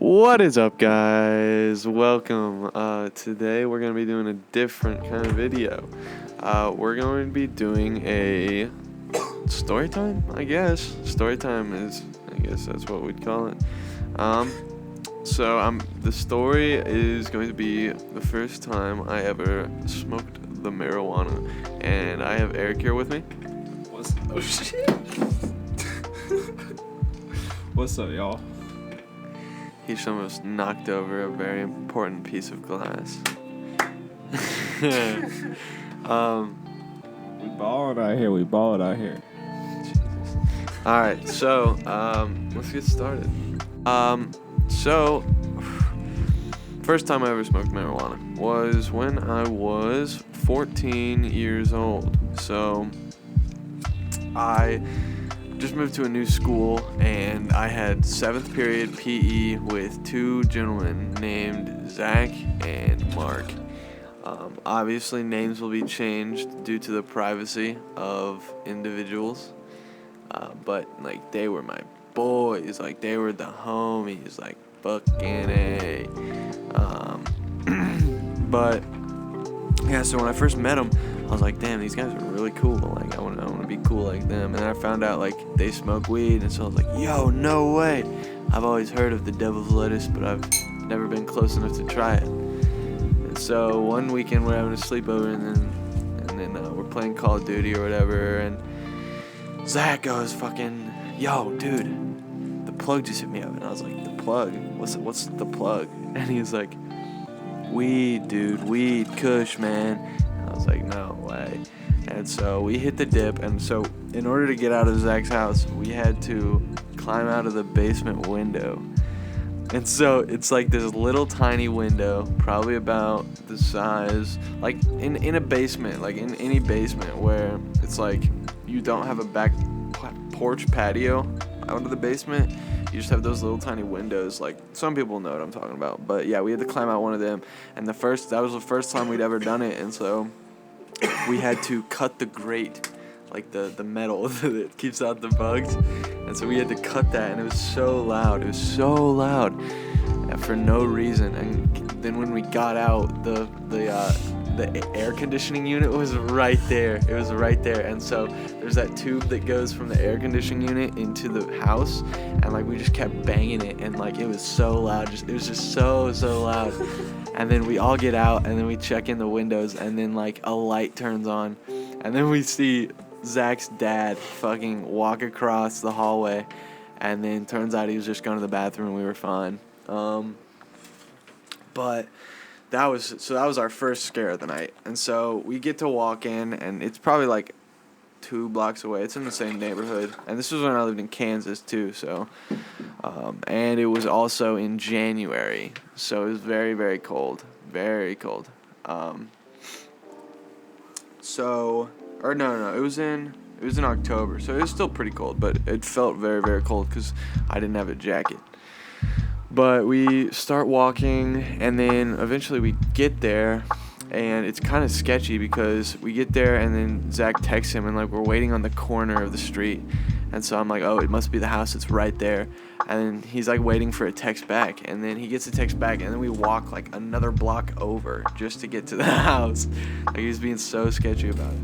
What is up, guys? Welcome. Today we're going to be doing a different kind of video. We're going to be doing a story time, I guess. Story time I guess that's what we'd call it. The story is going to be the first time I ever smoked the marijuana, and I have Eric here with me. Oh shit. What's up, y'all? He just almost knocked over a very important piece of glass. We ballin' out here. Jesus. Alright, so, let's get started. First time I ever smoked marijuana was when I was 14 years old. So, I just moved to a new school, and I had 7th period PE with two gentlemen named Zach and Mark. Obviously, names will be changed due to the privacy of individuals, but, they were my boys, they were the homies, fucking A. But, yeah, so when I first met them, I was like, damn, these guys are really cool. I want to be cool like them. And then I found out, they smoke weed. And so I was like, yo, no way. I've always heard of the devil's lettuce, but I've never been close enough to try it. And so one weekend we're having a sleepover, and then we're playing Call of Duty or whatever. And Zach goes, fucking, yo, dude, the plug just hit me up. And I was like, the plug? What's the plug? And he was like, weed, dude, weed, kush, man. I was like, no way. And so we hit the dip, and so in order to get out of Zach's house, we had to climb out of the basement window. And so it's this little tiny window, probably about the size, in a basement, in any basement where it's you don't have a back porch patio out of the basement. You just have those little tiny windows. Some people know what I'm talking about. But yeah, we had to climb out one of them, and that was the first time we'd ever done it, and so we had to cut the grate, the metal that keeps out the bugs. And so we had to cut that, and it was so loud. It was so loud, for no reason. And then when we got out, the air conditioning unit was right there. It was right there. And so there's that tube that goes from the air conditioning unit into the house, and we just kept banging it, and it was so loud. It was just so loud. And then we all get out, and then we check in the windows, and then a light turns on, and then we see Zach's dad fucking walk across the hallway, and then turns out he was just going to the bathroom, and we were fine. But that was our first scare of the night. And so we get to walk in, and it's probably 2 blocks away. It's in the same neighborhood. And this was when I lived in Kansas too, so and it was also in January. So it was very, very cold. Very cold. It was in October. So it was still pretty cold, but it felt very, very cold cuz I didn't have a jacket. But we start walking, and then eventually we get there, and it's kind of sketchy because we get there, and then Zach texts him, and we're waiting on the corner of the street. And so I'm like, oh, it must be the house that's right there. And then he's waiting for a text back, and then he gets a text back, and then we walk another block over just to get to the house. He was being so sketchy about it.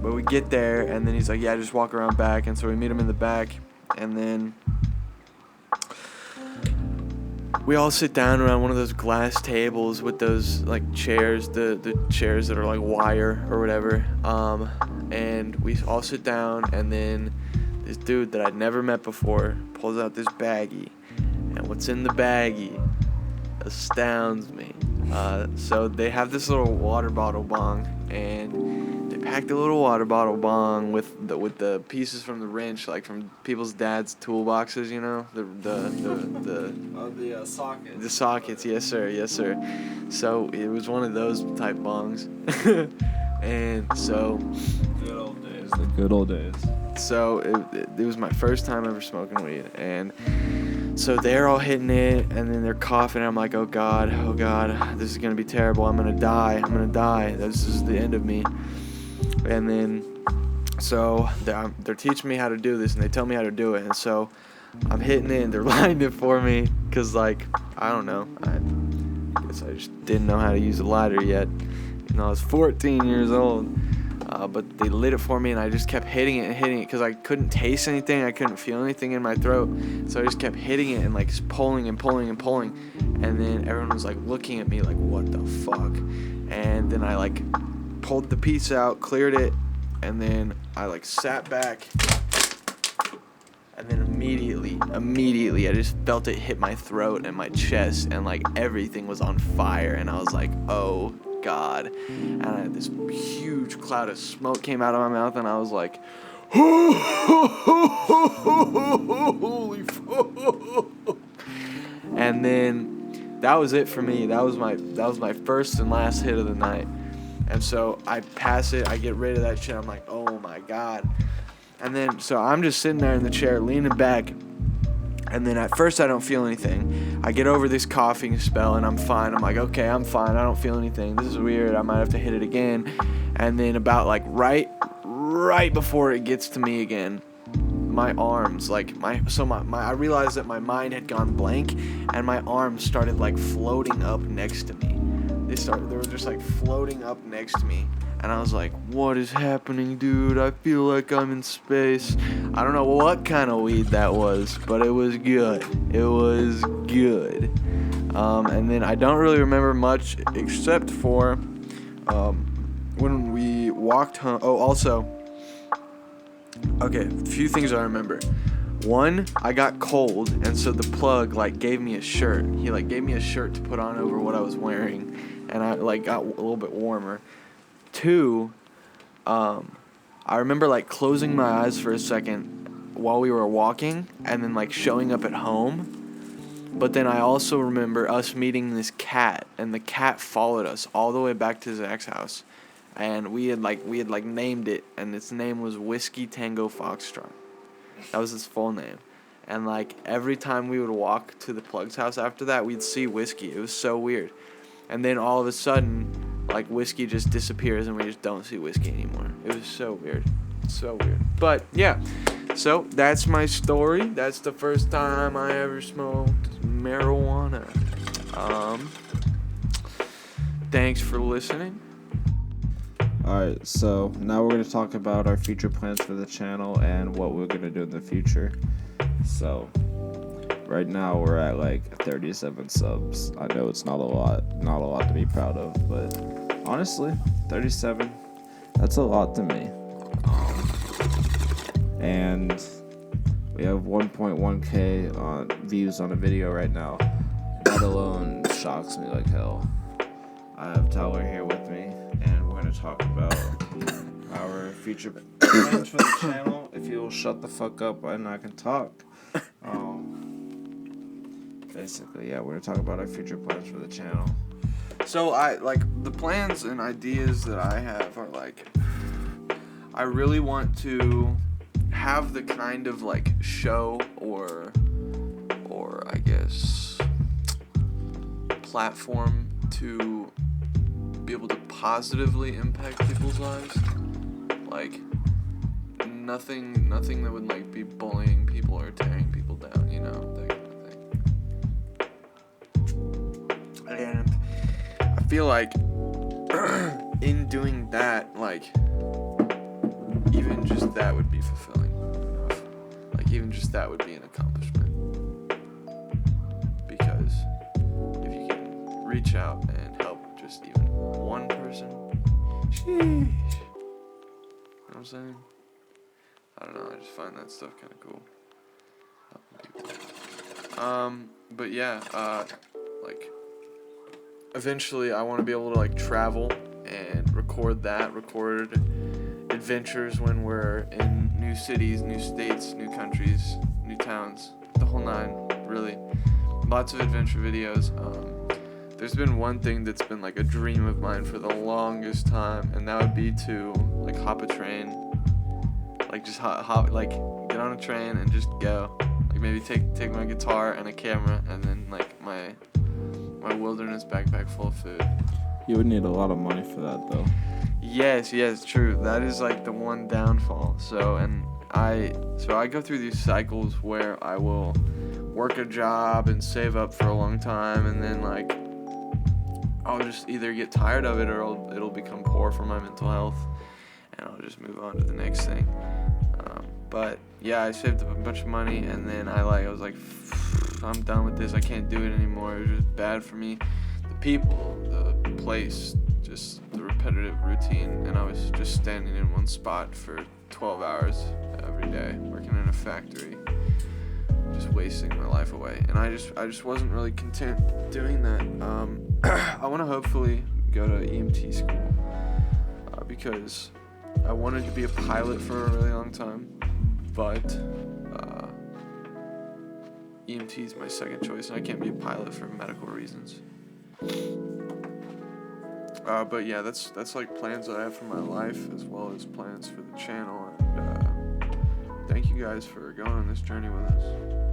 But we get there, and then he's like, yeah, just walk around back. And so we meet him in the back, and then we all sit down around one of those glass tables with those chairs, the chairs that are wire or whatever. And we all sit down, and then this dude that I'd never met before pulls out this baggie, and what's in the baggie astounds me. So they have this little water bottle bong, and they packed a little water bottle bong with the pieces from the wrench, from people's dad's toolboxes, the Sockets. The sockets, yes sir. So it was one of those type bongs, and so The good old days. So it was my first time ever smoking weed, and so they're all hitting it, and then they're coughing, and I'm like, oh god, this is gonna be terrible. I'm gonna die. This is the end of me. And then so they're teaching me how to do this, and they tell me how to do it, and so I'm hitting it and they're lighting it for me because, like, I don't know. I guess I just didn't know how to use a lighter yet. You know, I was 14 years old. But they lit it for me, and I just kept hitting it because I couldn't taste anything. I couldn't feel anything in my throat. So I just kept hitting it and, like, pulling and pulling and pulling. And then everyone was, like, looking at me like, what the fuck? And then I, like, pulled the piece out, cleared it, and then I, like, sat back. And then immediately, I just felt it hit my throat and my chest, and, like, everything was on fire. And I was like, oh, God. And I had this huge cloud of smoke came out of my mouth, and I was like, holy fuck. And then that was it for me. That was my first and last hit of the night. And so I pass it, I get rid of that shit. I'm like, oh my God. And then so I'm just sitting there in the chair leaning back. And then at first I don't feel anything. I get over this coughing spell and I'm fine. I'm like, okay, I'm fine. I don't feel anything. This is weird. I might have to hit it again. And then about like right before it gets to me again, my arms, like I realized that my mind had gone blank and my arms started like floating up next to me. They were just like floating up next to me. And I was like, what is happening, dude? I feel like I'm in space. I don't know what kind of weed that was, but it was good. It was good. And then I don't really remember much except for when we walked home. Oh, also, okay, a few things I remember. One, I got cold, and so the plug, like, gave me a shirt. He, like, gave me a shirt to put on over what I was wearing, and I, like, got a little bit warmer. Two, I remember, like, closing my eyes for a second while we were walking and then, like, showing up at home. But then I also remember us meeting this cat, and the cat followed us all the way back to Zach's house. And we had named it, and its name was Whiskey Tango Foxtrot. That was its full name. And, like, every time we would walk to the Plug's house after that, we'd see Whiskey. It was so weird. And then all of a sudden, like, Whiskey just disappears and we just don't see Whiskey anymore. It was so weird. So weird. But, yeah. So, that's my story. That's the first time I ever smoked marijuana. Thanks for listening. Alright, so now we're going to talk about our future plans for the channel and what we're going to do in the future. So, right now we're at like 37 subs. I know it's not a lot to be proud of, but honestly, 37, that's a lot to me. And we have 1.1k on views on a video right now. That alone shocks me like hell. I have Tyler here with me, and we're going to talk about our future plans for the channel. If you'll shut the fuck up and I can talk. Basically, yeah, we're going to talk about our future plans for the channel. So, the plans and ideas that I have are, like, I really want to have the kind of, like, show or I guess, platform to be able to positively impact people's lives. Like, nothing that would, like, be bullying people or tearing people down, you know, that kind of thing. And I feel like in doing that, like, even just that would be fulfilling enough. Like, even just that would be an accomplishment. Because if you can reach out and help just even one person, sheesh. You know what I'm saying? I don't know, I just find that stuff kind of cool. But yeah, like, eventually I want to be able to, like, travel and record adventures when we're in new cities, new states, new countries, new towns, the whole nine, really. Lots of adventure videos. There's been one thing that's been, like, a dream of mine for the longest time, and that would be to, like, hop a train. Like, just hop, like, get on a train and just go. Like, maybe take my guitar and a camera, and then, like, my wilderness backpack full of food. You would need a lot of money for that, though. Yes, true. That is like the one downfall. So I go through these cycles where I will work a job and save up for a long time, and then like I'll just either get tired of it or it'll become poor for my mental health, and I'll just move on to the next thing. But yeah, I saved up a bunch of money, and then I was like, I'm done with this. I can't do it anymore. It was just bad for me. The people, the place, just the repetitive routine, and I was just standing in one spot for 12 hours every day, working in a factory, just wasting my life away. And I just wasn't really content doing that. I want to hopefully go to EMT school because I wanted to be a pilot for a really long time, but EMT is my second choice, and I can't be a pilot for medical reasons. But yeah, that's like plans that I have for my life, as well as plans for the channel. And thank you guys for going on this journey with us.